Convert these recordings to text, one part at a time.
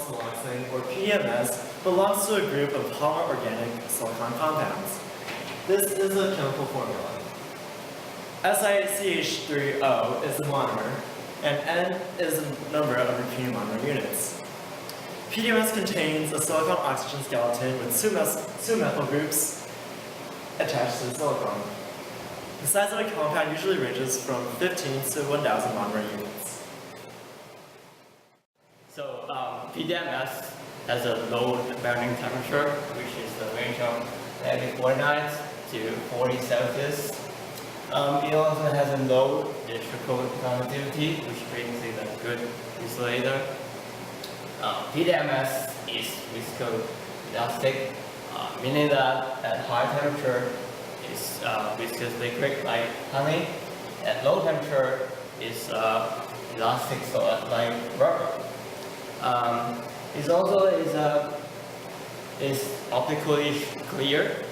siloxane, or PDMS, belongs to a group of polyorganic silicon compounds. This is a chemical formula. SiCH3O is the monomer, and N is the number of repeating monomer units. PDMS contains a silicon oxygen skeleton with two methyl groups attached to the silicon. The size of a compound usually ranges from 15 to 1,000 monomer units. So PDMS has a low burning temperature, which is the range of -49 to 40 Celsius. It also has a low electrical conductivity, which brings it a good insulator. PDMS is viscoelastic, meaning that at high temperature it's viscous liquid like honey. At low temperature it's elastic, so like rubber. It also is optically clear.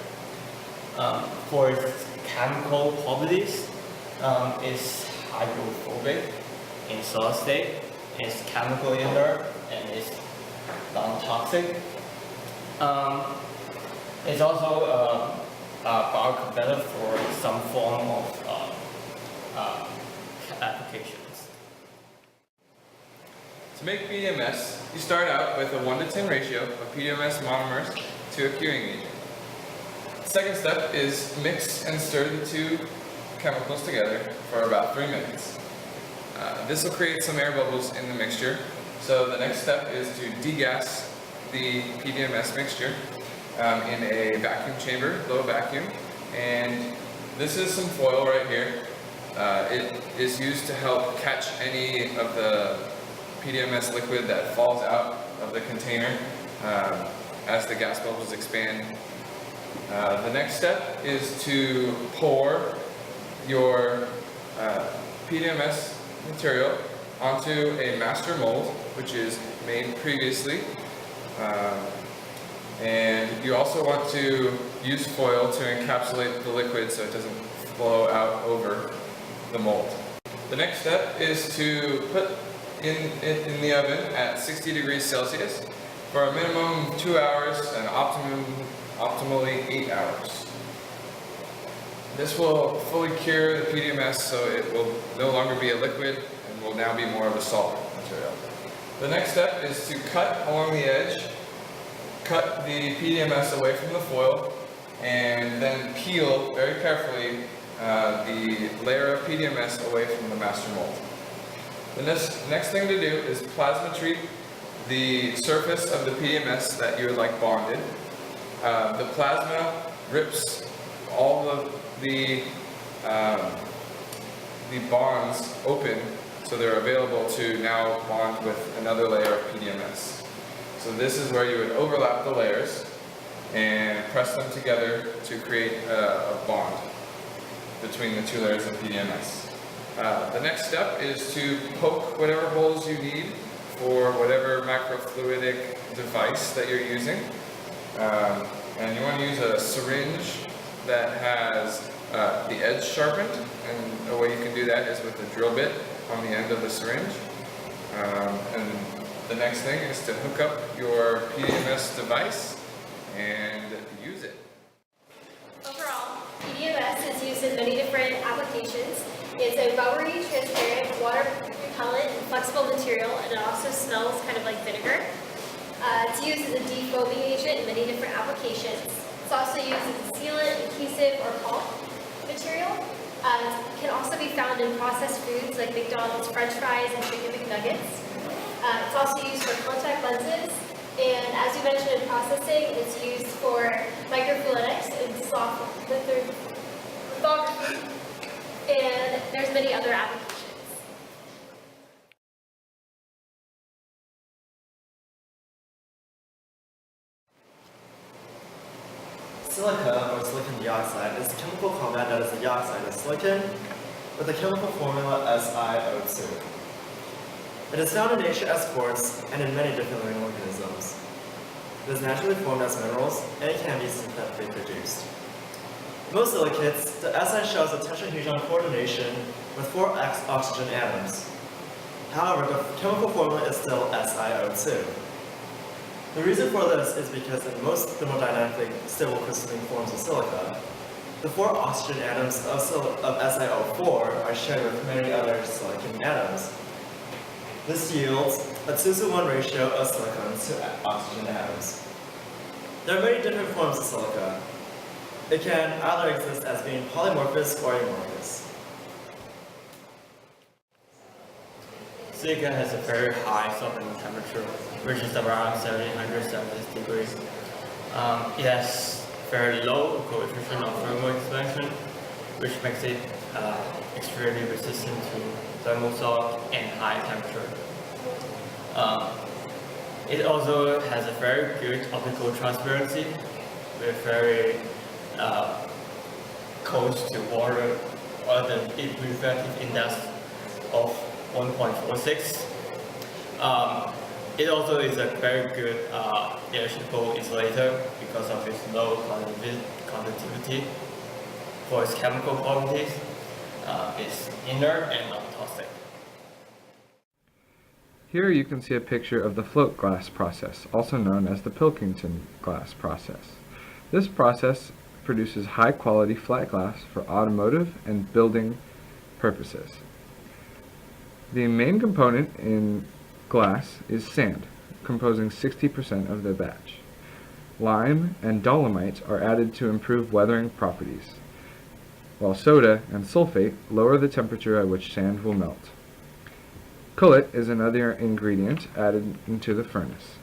For its chemical properties, it's hydrophobic in solid state, it's chemically inert, and it's non-toxic. It's also biocompatible for some form of applications. To make PDMS, you start out with a 1:10 ratio of PDMS monomers to a curing agent. The second step is mix and stir the two chemicals together for about 3 minutes. This will create some air bubbles in the mixture, so the next step is to degas the PDMS mixture in a vacuum chamber, low vacuum, and this is some foil right here. It is used to help catch any of the PDMS liquid that falls out of the container as the gas bubbles expand. The next step is to pour your PDMS material onto a master mold, which is made previously. And you also want to use foil to encapsulate the liquid so it doesn't flow out over the mold. The next step is to put it in the oven at 60 degrees Celsius for a minimum 2 hours and optimally 8 hours. This will fully cure the PDMS, so it will no longer be a liquid and will now be more of a solid material. The next step is to cut along the edge, cut the PDMS away from the foil, and then peel very carefully the layer of PDMS away from the master mold. The next thing to do is plasma treat the surface of the PDMS that you would like bonded. The plasma rips all of the bonds open, so they're available to now bond with another layer of PDMS. So this is where you would overlap the layers and press them together to create a bond between the two layers of PDMS. The next step is to poke whatever holes you need for whatever microfluidic device that you're using. And you want to use a syringe that has the edge sharpened, and the way you can do that is with a drill bit on the end of the syringe. And the next thing is to hook up your PDMS device and use it. Overall, PDMS is used in many different applications. It's a rubbery, transparent, water repellent, and flexible material, and it also smells kind of like vinegar. It's used as a defoaming agent in many different applications. It's also used as a sealant, adhesive, or caulk material. It can also be found in processed foods like McDonald's French fries and chicken McNuggets. It's also used for contact lenses, and as you mentioned in processing, it's used for microfluidics and soft lithography, and there's many other applications. Silica, or silicon dioxide, is a chemical compound that is the dioxide of silicon with the chemical formula SiO2. It is found in nature as quartz and in many different living organisms. It is naturally formed as minerals, and it can be synthetically produced. In most silicates, the Si shows a tetrahedron coordination with 4 oxygen atoms. However, the chemical formula is still SiO2. The reason for this is because in most thermodynamically stable crystalline forms of silica, the 4 oxygen atoms of SiO4 are shared with many other silicon atoms. This yields a 2:1 ratio of silicons to oxygen atoms. There are many different forms of silica. It can either exist as being polymorphous or amorphous. Silica has a very high solvent temperature, which is around 1700 Celsius degrees. It has very low coefficient of thermal expansion, which makes it extremely resistant to thermal shock and high temperature. It also has a very good optical transparency with very close to water or the refractive index of 1.46. It also is a very good electrical insulator because of its low conductivity. For its chemical properties, it's inert and non-toxic. Here you can see a picture of the float glass process, also known as the Pilkington glass process. This process produces high-quality flat glass for automotive and building purposes. The main component in glass is sand, composing 60% of the batch. Lime and dolomite are added to improve weathering properties, while soda and sulfate lower the temperature at which sand will melt. Cullet is another ingredient added into the furnace.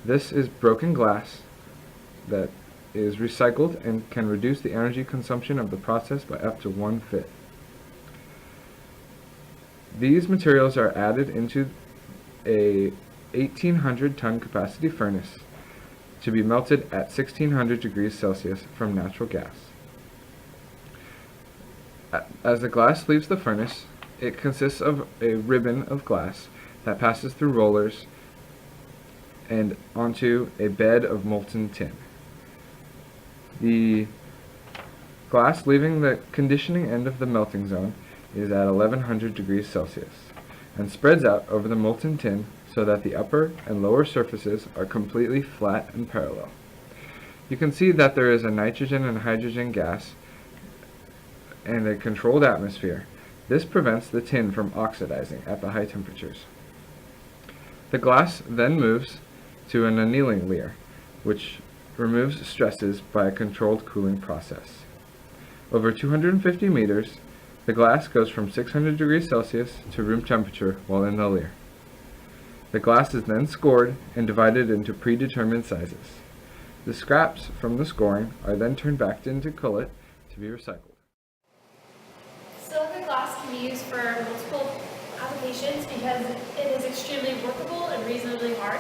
This is broken glass that is recycled and can reduce the energy consumption of the process by up to 1/5. These materials are added into a 1800 ton capacity furnace to be melted at 1600 degrees Celsius from natural gas. As the glass leaves the furnace, it consists of a ribbon of glass that passes through rollers and onto a bed of molten tin. The glass leaving the conditioning end of the melting zone is at 1100 degrees Celsius and spreads out over the molten tin so that the upper and lower surfaces are completely flat and parallel. You can see that there is a nitrogen and hydrogen gas and a controlled atmosphere. This prevents the tin from oxidizing at the high temperatures. The glass then moves to an annealing layer, which removes stresses by a controlled cooling process. Over 250 meters, the glass goes from 600 degrees Celsius to room temperature while in the layer. The glass is then scored and divided into predetermined sizes. The scraps from the scoring are then turned back into cullet to be recycled. Silica glass can be used for multiple applications because it is extremely workable and reasonably hard.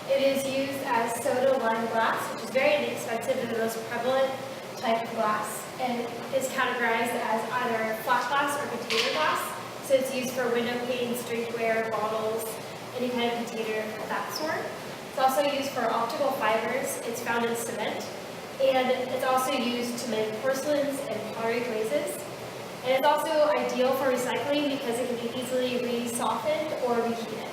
It is used as soda lime glass, which is very inexpensive and the most prevalent type of glass, and is categorized as either flat glass or container glass. So it's used for window panes, drinkware, bottles, any kind of container of that sort. It's also used for optical fibers. It's found in cement, and it's also used to make porcelains and pottery glazes. And it's also ideal for recycling because it can be easily re-softened or reheated.